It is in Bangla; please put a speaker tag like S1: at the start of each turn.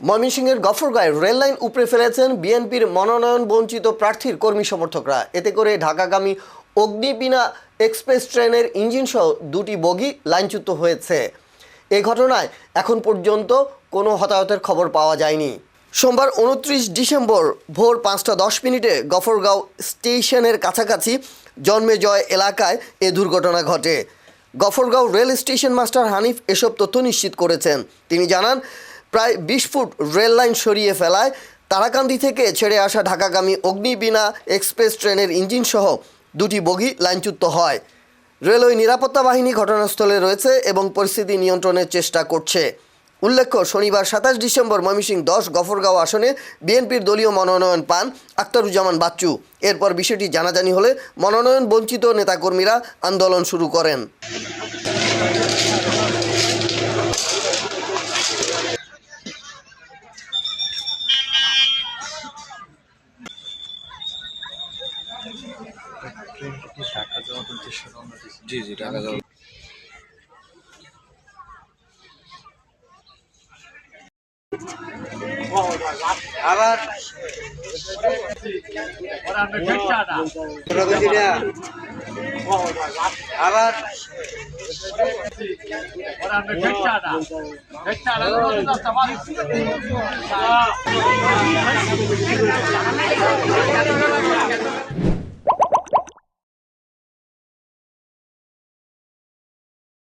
S1: ময়মনসিংহের গফরগাঁয়ে রেললাইন উপড়ে ফেলেছেন বিএনপির মনোনয়ন বঞ্চিত প্রার্থীর কর্মী সমর্থকরা। এতে করে ঢাকাগামী অগ্নিবীণা এক্সপ্রেস ট্রেনের ইঞ্জিনসহ দুটি বগি লাইনচ্যুত হয়েছে। এ ঘটনায় এখন পর্যন্ত কোনো হতাহতের খবর পাওয়া যায়নি। সোমবার 29 ডিসেম্বর ভোর 5:10 গফরগাঁও স্টেশনের কাছাকাছি জন্মেজয় এলাকায় এ দুর্ঘটনা ঘটে। Gafargaon rail station master Hanif এসব তথ্য নিশ্চিত করেছেন। তিনি জানান, প্রায় 20 ফুট রেল লাইন সরিয়ে ফেলায় তারাকান্দি থেকে ছেড়ে আসা ঢাকাগামী অগ্নিবীণা এক্সপ্রেস ট্রেনের ইঞ্জিনসহ দুটি বগি লাইনচ্যুত হয়। রেলওয়ে নিরাপত্তা বাহিনী ঘটনাস্থলে রয়েছে এবং পরিস্থিতি নিয়ন্ত্রণের চেষ্টা করছে। উল্লেখ্য, শনিবার 27 ডিসেম্বর ময়মনসিংহ 10 গফরগাঁও আসনে বিএনপির দলীয় মনোনয়ন পান আখতারুজ্জামান বাচ্চু। এরপর বিষয়টি জানাজানি হলে মনোনয়ন বঞ্চিত নেতাকর্মীরা আন্দোলন শুরু করেন।
S2: জি জি ঢাকা যাওয়ার
S3: আবার আবার